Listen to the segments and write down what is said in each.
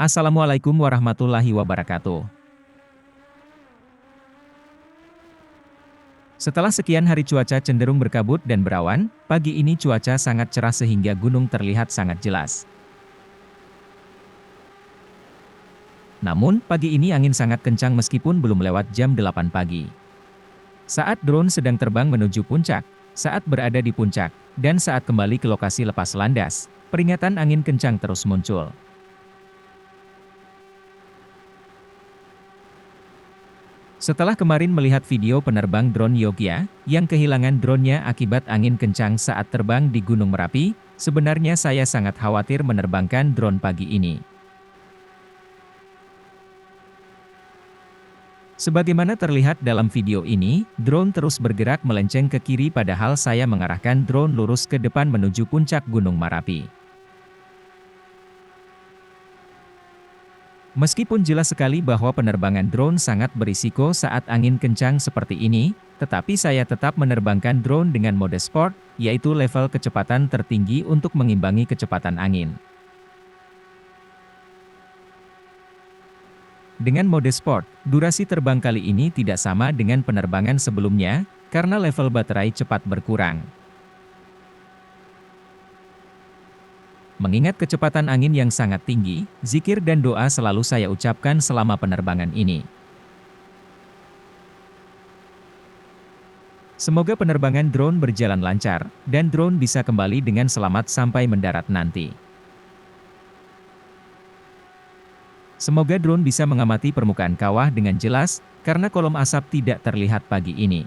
Assalamualaikum warahmatullahi wabarakatuh. Setelah sekian hari cuaca cenderung berkabut dan berawan, pagi ini cuaca sangat cerah sehingga gunung terlihat sangat jelas. Namun, pagi ini angin sangat kencang meskipun belum lewat jam 8 pagi. Saat drone sedang terbang menuju puncak, saat berada di puncak, dan saat kembali ke lokasi lepas landas, peringatan angin kencang terus muncul. Setelah kemarin melihat video penerbang drone Yogya, yang kehilangan drone-nya akibat angin kencang saat terbang di Gunung Merapi, sebenarnya saya sangat khawatir menerbangkan drone pagi ini. Sebagaimana terlihat dalam video ini, drone terus bergerak melenceng ke kiri padahal saya mengarahkan drone lurus ke depan menuju puncak Gunung Merapi. Meskipun jelas sekali bahwa penerbangan drone sangat berisiko saat angin kencang seperti ini, tetapi saya tetap menerbangkan drone dengan mode sport, yaitu level kecepatan tertinggi untuk mengimbangi kecepatan angin. Dengan mode sport, durasi terbang kali ini tidak sama dengan penerbangan sebelumnya, karena level baterai cepat berkurang. Mengingat kecepatan angin yang sangat tinggi, zikir dan doa selalu saya ucapkan selama penerbangan ini. Semoga penerbangan drone berjalan lancar, dan drone bisa kembali dengan selamat sampai mendarat nanti. Semoga drone bisa mengamati permukaan kawah dengan jelas, karena kolom asap tidak terlihat pagi ini.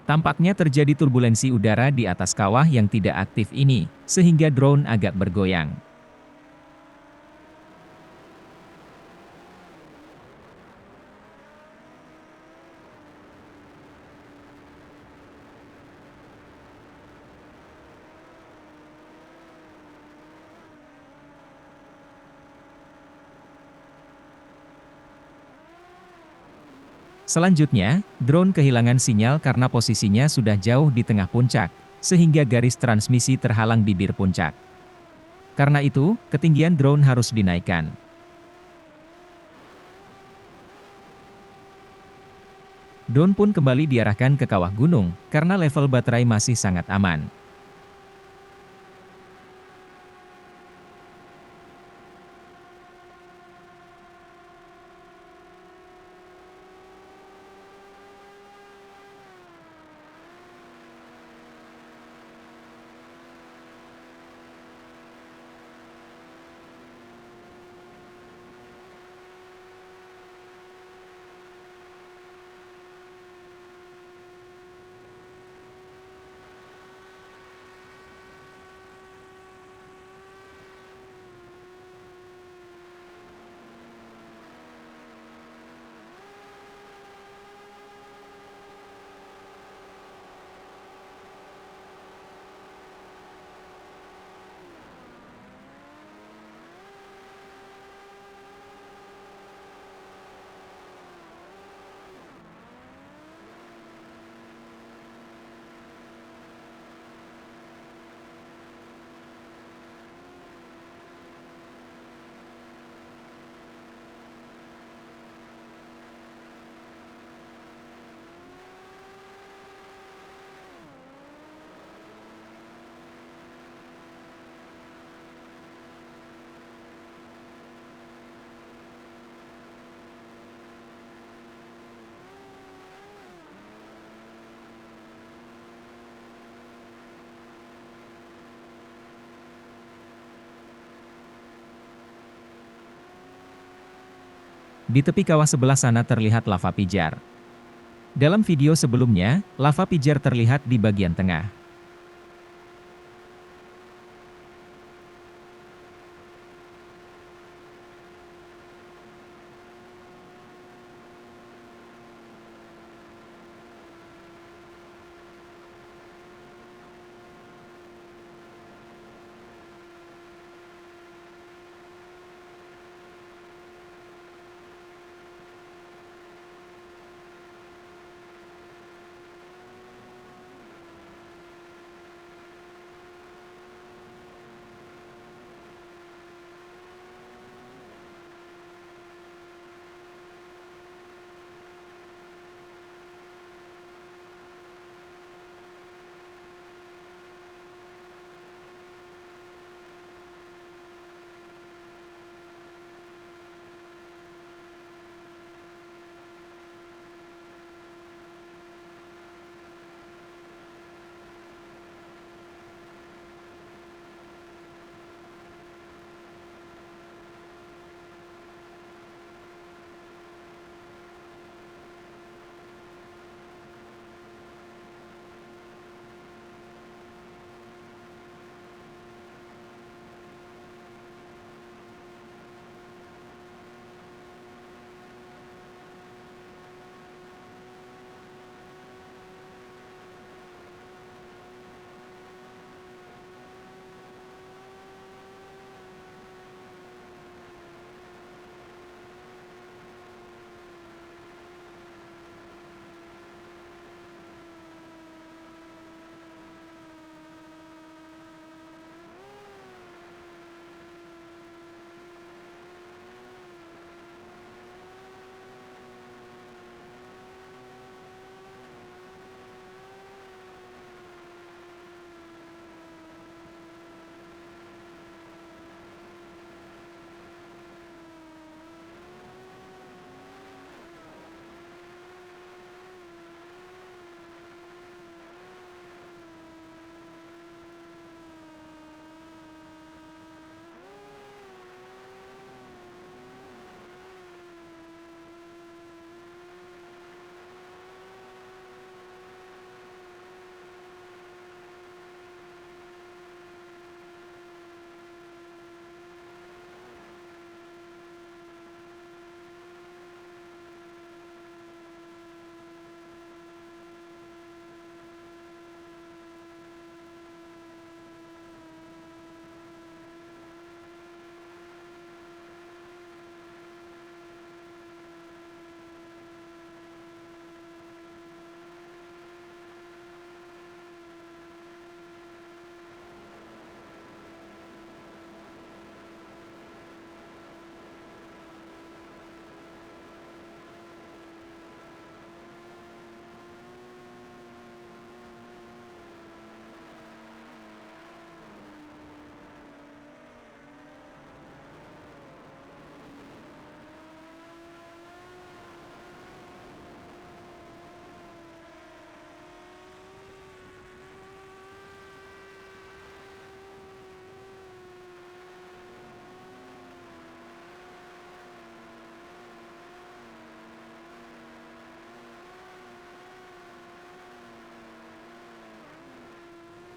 Tampaknya terjadi turbulensi udara di atas kawah yang tidak aktif ini, sehingga drone agak bergoyang. Selanjutnya, drone kehilangan sinyal karena posisinya sudah jauh di tengah puncak, sehingga garis transmisi terhalang bibir puncak. Karena itu, ketinggian drone harus dinaikkan. Drone pun kembali diarahkan ke kawah gunung, karena level baterai masih sangat aman. Di tepi kawah sebelah sana terlihat lava pijar. Dalam video sebelumnya, lava pijar terlihat di bagian tengah.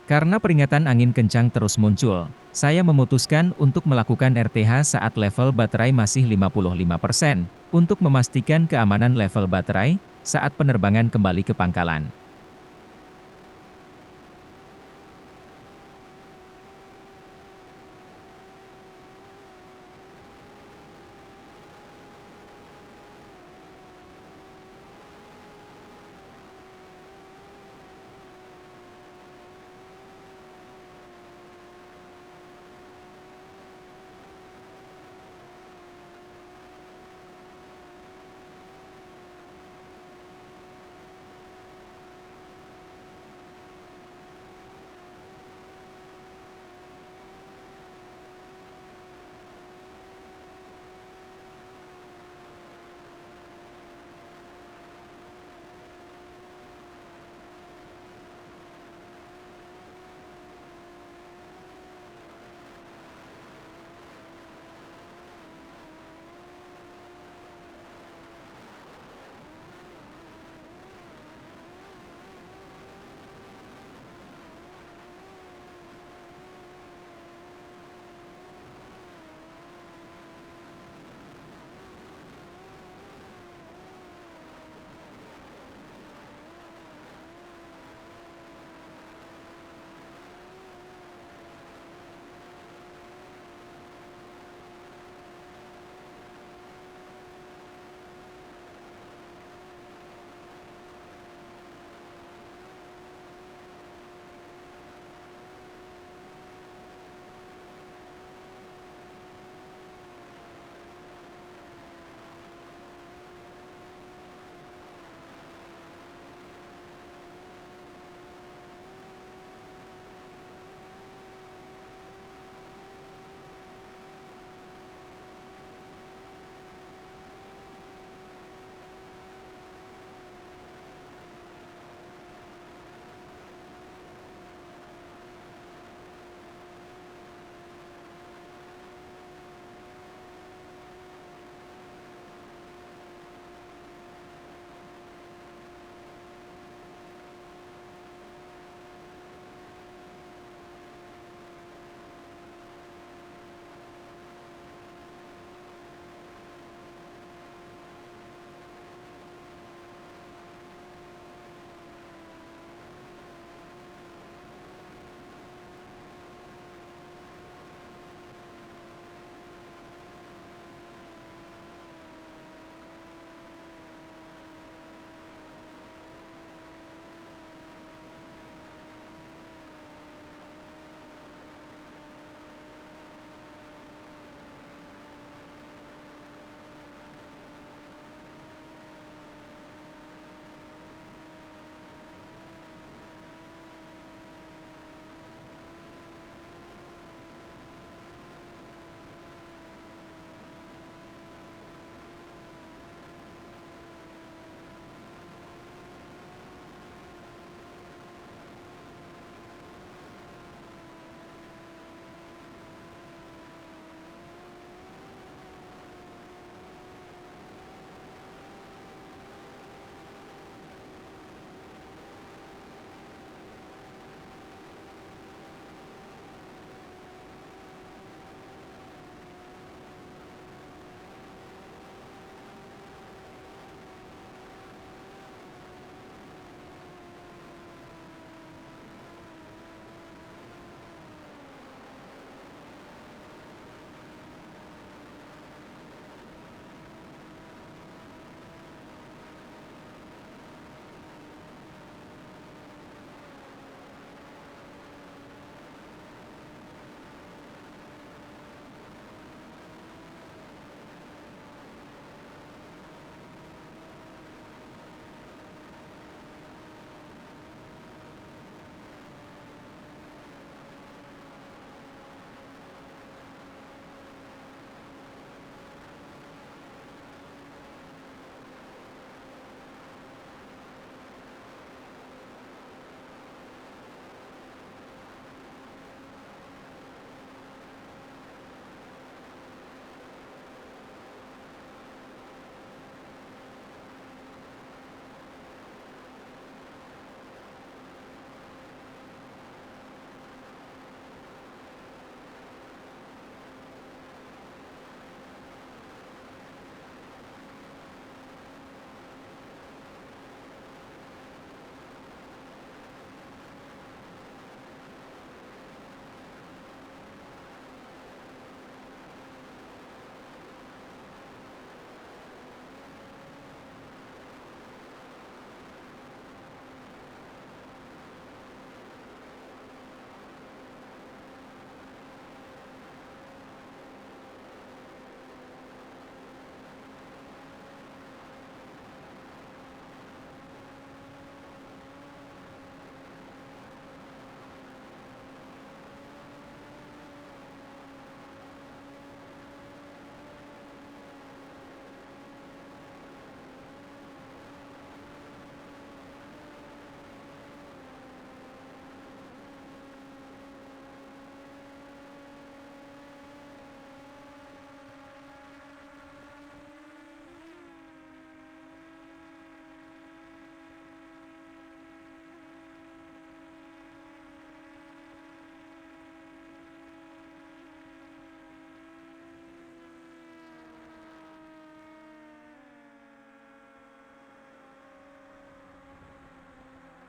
Karena peringatan angin kencang terus muncul, saya memutuskan untuk melakukan RTH saat level baterai masih 55%, untuk memastikan keamanan level baterai saat penerbangan kembali ke pangkalan.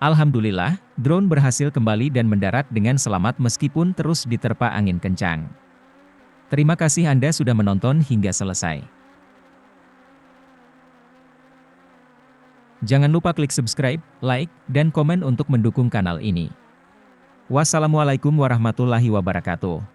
Alhamdulillah, drone berhasil kembali dan mendarat dengan selamat meskipun terus diterpa angin kencang. Terima kasih Anda sudah menonton hingga selesai. Jangan lupa klik subscribe, like, dan komen untuk mendukung kanal ini. Wassalamualaikum warahmatullahi wabarakatuh.